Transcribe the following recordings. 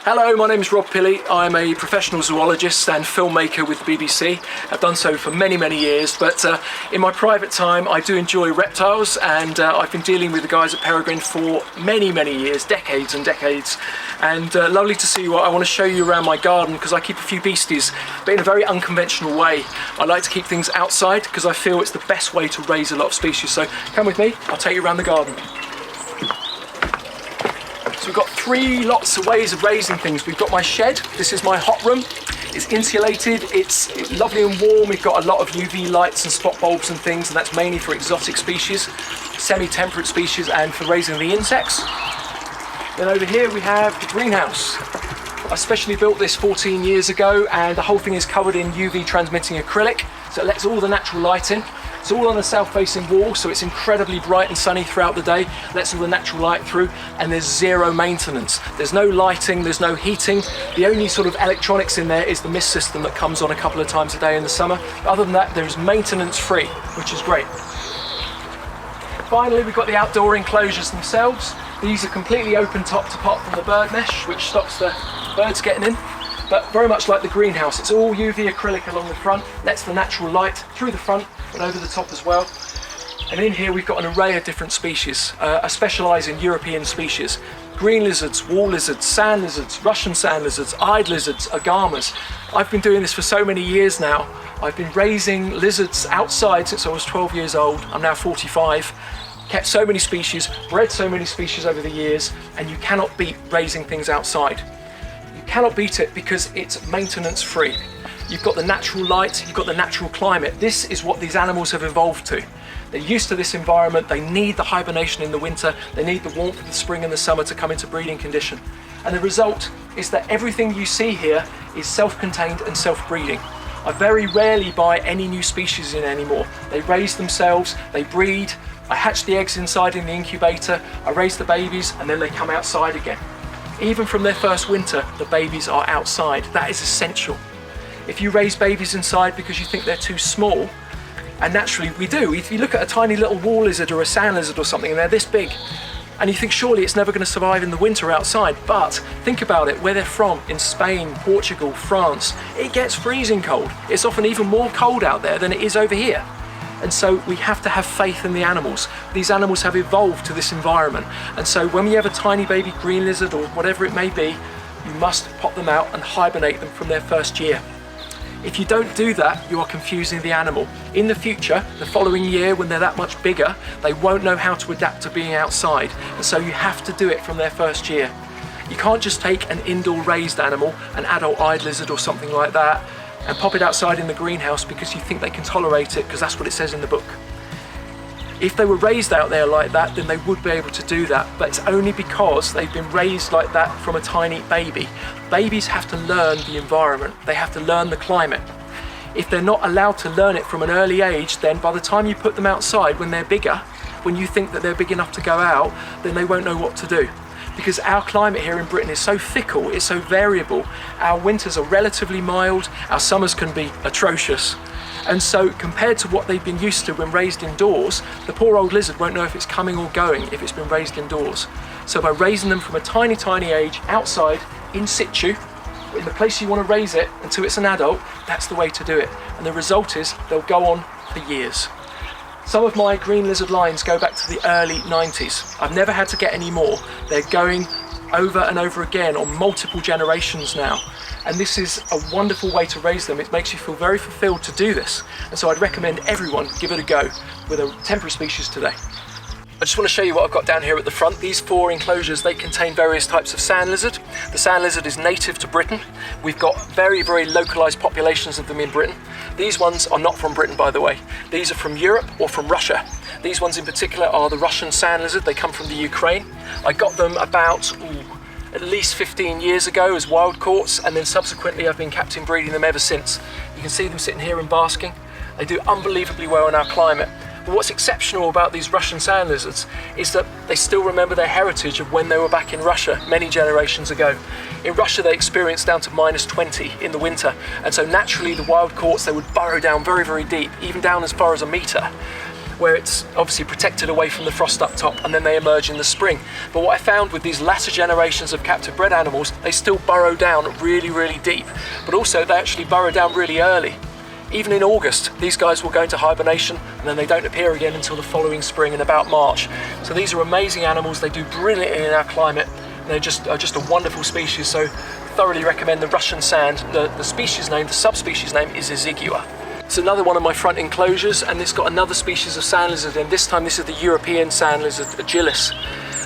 Hello, my name is Rob Pilley. I'm a professional zoologist and filmmaker with the BBC. I've done so for many, many years, but in my private time I do enjoy reptiles, and I've been dealing with the guys at Peregrine for many, many years, decades and decades. And lovely to see you. I want to show you around my garden because I keep a few beasties, but in a very unconventional way. I like to keep things outside because I feel it's the best way to raise a lot of species. So come with me, I'll take you around the garden. So we've got three lots of ways of raising things. We've got my shed. This is my hot room. It's insulated, it's lovely and warm. We've got a lot of UV lights and spot bulbs and things, and that's mainly for exotic species, semi-temperate species, and for raising the insects. Then over here we have the greenhouse. I specially built this 14 years ago, and the whole thing is covered in UV transmitting acrylic, so it lets all the natural light in. It's all on a south-facing wall, so it's incredibly bright and sunny throughout the day, lets all the natural light through, and there's zero maintenance. There's no lighting, there's no heating. The only sort of electronics in there is the mist system that comes on a couple of times a day in the summer. Other than that, there's maintenance free, which is great. Finally, we've got the outdoor enclosures themselves. These are completely open top to pot from the bird mesh, which stops the birds getting in. But very much like the greenhouse, it's all UV acrylic along the front, lets the natural light through the front and over the top as well. And in here we've got an array of different species. I specialise in European species. Green lizards, wall lizards, sand lizards, Russian sand lizards, eyed lizards, agamas. I've been doing this for so many years now. I've been raising lizards outside since I was 12 years old. I'm now 45. Kept so many species, bred so many species over the years, and you cannot beat raising things outside. Cannot beat it because it's maintenance free. You've got the natural light, you've got the natural climate. This is what these animals have evolved to. They're used to this environment, they need the hibernation in the winter, they need the warmth of the spring and the summer to come into breeding condition. And the result is that everything you see here is self-contained and self-breeding. I very rarely buy any new species in anymore. They raise themselves, they breed, I hatch the eggs inside in the incubator, I raise the babies, and then they come outside again. Even from their first winter, the babies are outside. That is essential. If you raise babies inside because you think they're too small, and naturally we do, if you look at a tiny little wall lizard or a sand lizard or something and they're this big, and you think surely it's never going to survive in the winter outside, but think about it, where they're from, in Spain, Portugal, France, it gets freezing cold. It's often even more cold out there than it is over here. And so we have to have faith in the animals. These animals have evolved to this environment. And so when you have a tiny baby green lizard or whatever it may be, you must pop them out and hibernate them from their first year. If you don't do that, you are confusing the animal. In the future, the following year, when they're that much bigger, they won't know how to adapt to being outside. And so you have to do it from their first year. You can't just take an indoor raised animal, an adult eyed lizard or something like that, and pop it outside in the greenhouse because you think they can tolerate it, because that's what it says in the book. If they were raised out there like that, then they would be able to do that, but it's only because they've been raised like that from a tiny baby. Babies have to learn the environment, they have to learn the climate. If they're not allowed to learn it from an early age, then by the time you put them outside when they're bigger, when you think that they're big enough to go out, then they won't know what to do. Because our climate here in Britain is so fickle, it's so variable. Our winters are relatively mild, our summers can be atrocious. And so compared to what they've been used to when raised indoors, the poor old lizard won't know if it's coming or going if it's been raised indoors. So by raising them from a tiny, tiny age, outside, in situ, in the place you want to raise it until it's an adult, that's the way to do it. And the result is they'll go on for years. Some of my green lizard lines go back to the early 90s. I've never had to get any more. They're going over and over again on multiple generations now. And this is a wonderful way to raise them. It makes you feel very fulfilled to do this. And so I'd recommend everyone give it a go with a temporary species today. I just want to show you what I've got down here at the front. These 4 enclosures, they contain various types of sand lizard. The sand lizard is native to Britain. We've got very, very localised populations of them in Britain. These ones are not from Britain, by the way. These are from Europe or from Russia. These ones in particular are the Russian sand lizard. They come from the Ukraine. I got them about at least 15 years ago as wild caughts, and then subsequently I've been captive breeding them ever since. You can see them sitting here and basking. They do unbelievably well in our climate. But what's exceptional about these Russian sand lizards is that they still remember their heritage of when they were back in Russia many generations ago. In Russia they experienced down to -20 in the winter, and so naturally the wild caughts, they would burrow down very, very deep, even down as far as 1 metre. where it's obviously protected away from the frost up top, and then they emerge in the spring. But what I found with these latter generations of captive bred animals, they still burrow down really, really deep, but also they actually burrow down really early. Even in August, these guys will go into hibernation, and then they don't appear again until the following spring in about March. So these are amazing animals. They do brilliantly in our climate. They're just a wonderful species, so thoroughly recommend the Russian sand. The species name, the subspecies name is Izigua. It's another one of my front enclosures, and it's got another species of sand lizard, and this time this is the European sand lizard, Agilis.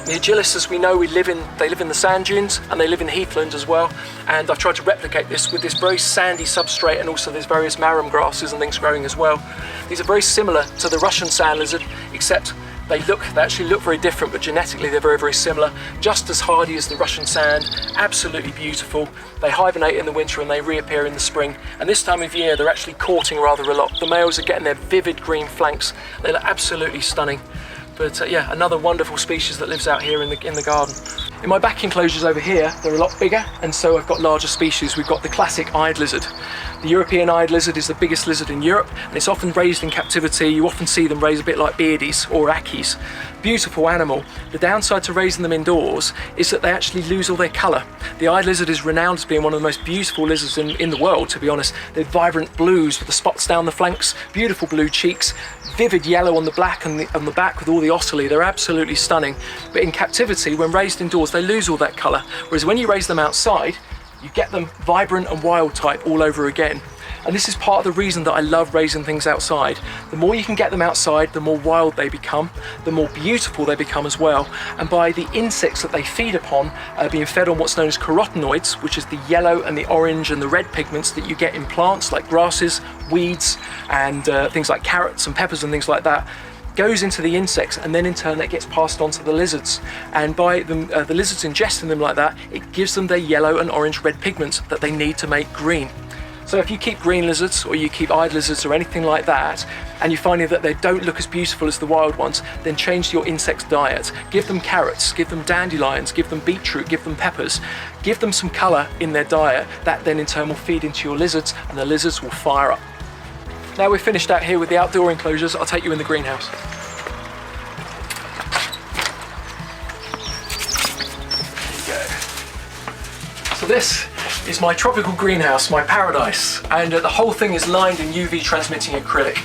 The Agilis, as we know, they live in the sand dunes, and they live in heathland as well, and I've tried to replicate this with this very sandy substrate, and also there's various marram grasses and things growing as well. These are very similar to the Russian sand lizard, except they actually look very different, but genetically they're very, very similar. Just as hardy as the Russian sand, absolutely beautiful. They hibernate in the winter and they reappear in the spring. And this time of year, they're actually courting rather a lot. The males are getting their vivid green flanks. They look absolutely stunning. But yeah, another wonderful species that lives out here in the garden. In my back enclosures over here, they're a lot bigger, and so I've got larger species. We've got the classic eyed lizard. The European eyed lizard is the biggest lizard in Europe, and it's often raised in captivity. You often see them raised a bit like beardies or ackies. Beautiful animal. The downside to raising them indoors is that they actually lose all their colour. The eyed lizard is renowned as being one of the most beautiful lizards in the world, to be honest. They're vibrant blues with the spots down the flanks, beautiful blue cheeks, vivid yellow on the back and on the back with all the ocelli. They're absolutely stunning. But in captivity, when raised indoors, they lose all that colour. Whereas when you raise them outside, you get them vibrant and wild type all over again. And this is part of the reason that I love raising things outside. The more you can get them outside, the more wild they become, the more beautiful they become as well. And by the insects that they feed upon, being fed on what's known as carotenoids, which is the yellow and the orange and the red pigments that you get in plants like grasses, weeds, and things like carrots and peppers and things like that, goes into the insects, and then in turn that gets passed on to the lizards. And by the lizards ingesting them like that, it gives them their yellow and orange red pigments that they need to make green. So if you keep green lizards or you keep eyed lizards or anything like that, and you're finding that they don't look as beautiful as the wild ones, then change your insects' diet. Give them carrots, give them dandelions, give them beetroot, give them peppers. Give them some colour in their diet. That then in turn will feed into your lizards, and the lizards will fire up. Now we're finished out here with the outdoor enclosures, I'll take you in the greenhouse. There you go. So this is my tropical greenhouse, my paradise, and the whole thing is lined in UV transmitting acrylic.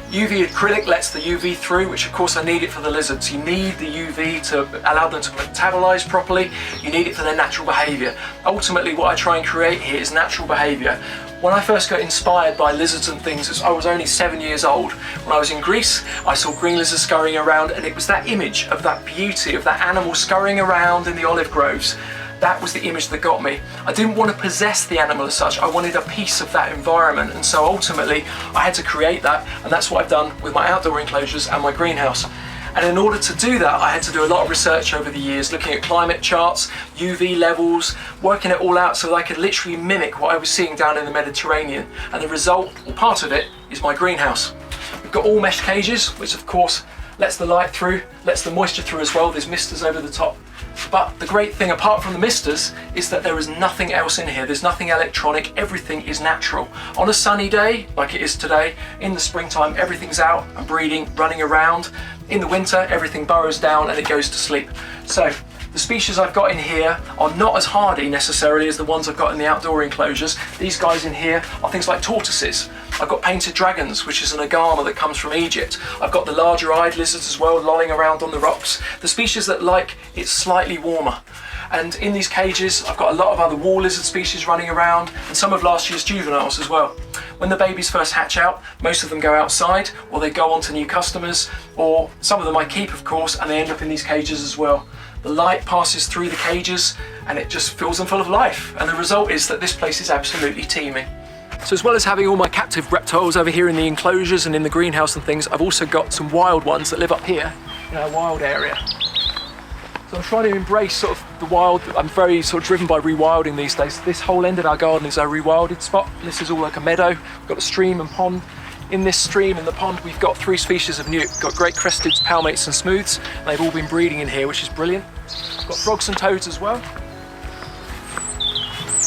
UV acrylic lets the UV through, which of course I need it for the lizards. You need the UV to allow them to metabolize properly. You need it for their natural behavior. Ultimately what I try and create here is natural behavior. When I first got inspired by lizards and things, I was only 7 years old. When I was in Greece, I saw green lizards scurrying around, and it was that image of that beauty of that animal scurrying around in the olive groves. That was the image that got me. I didn't want to possess the animal as such, I wanted a piece of that environment, and so ultimately I had to create that, and that's what I've done with my outdoor enclosures and my greenhouse. And in order to do that, I had to do a lot of research over the years, looking at climate charts, UV levels, working it all out so that I could literally mimic what I was seeing down in the Mediterranean. And the result, or part of it, is my greenhouse. We've got all mesh cages, which of course lets the light through, lets the moisture through as well. There's misters over the top. But the great thing, apart from the misters, is that there is nothing else in here. There's nothing electronic, everything is natural. On a sunny day, like it is today, in the springtime, everything's out and breeding, running around. In the winter, everything burrows down and it goes to sleep. So the species I've got in here are not as hardy necessarily as the ones I've got in the outdoor enclosures. These guys in here are things like tortoises. I've got painted dragons, which is an agama that comes from Egypt. I've got the larger eyed lizards as well, lolling around on the rocks. The species that like it slightly warmer. And in these cages, I've got a lot of other wall lizard species running around, and some of last year's juveniles as well. When the babies first hatch out, most of them go outside, or they go on to new customers, or some of them I keep, of course, and they end up in these cages as well. The light passes through the cages and it just fills them full of life, and the result is that this place is absolutely teeming. So as well as having all my captive reptiles over here in the enclosures and in the greenhouse and things, I've also got some wild ones that live up here in our wild area. So I'm trying to embrace sort of the wild. I'm very sort of driven by rewilding these days. This whole end of our garden is our rewilded spot. This is all like a meadow. We've got a stream and pond. In this stream and the pond, we've got 3 species of newt. We've got great cresteds, palmates and smooths. They've all been breeding in here, which is brilliant. We've got frogs and toads as well.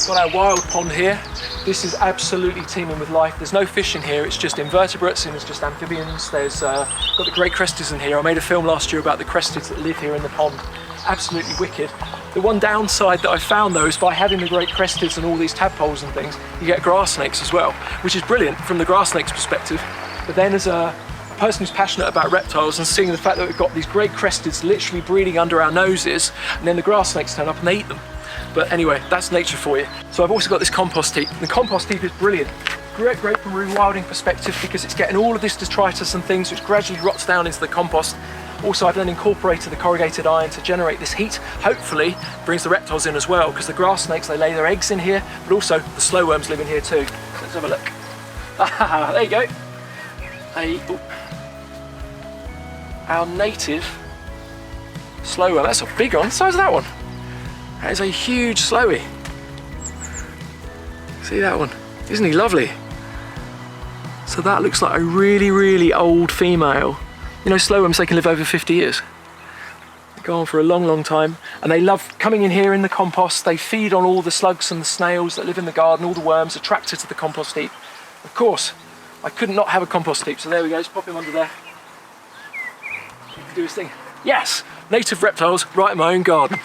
Got our wild pond here. This is absolutely teeming with life. There's no fish in here, it's just invertebrates and it's just amphibians. There's got the great crested in here. I made a film last year about the crested that live here in the pond. Absolutely wicked. The one downside that I found though is by having the great crested and all these tadpoles and things, you get grass snakes as well, which is brilliant from the grass snake's perspective. But then as a person who's passionate about reptiles and seeing the fact that we've got these great cresteds literally breeding under our noses, and then the grass snakes turn up and they eat them. But anyway, that's nature for you. So I've also got this compost heap. The compost heap is brilliant. Great from a rewilding perspective because it's getting all of this detritus and things which gradually rots down into the compost. Also, I've then incorporated the corrugated iron to generate this heat. Hopefully, brings the reptiles in as well, because the grass snakes, they lay their eggs in here, but also the slow worms live in here too. So let's have a look. Ah, there you go. Our native slow worm. That's a big one. What size is that one? That is a huge slowie. See that one? Isn't he lovely? So that looks like a really old female. You know, slow worms, they can live over 50 years. They go on for a long time, and they love coming in here in the compost. They feed on all the slugs and the snails that live in the garden, all the worms attracted to the compost heap. Of course, I couldn't not have a compost heap, so there we go, just pop him under there. He can do his thing. Yes, native reptiles right in my own garden.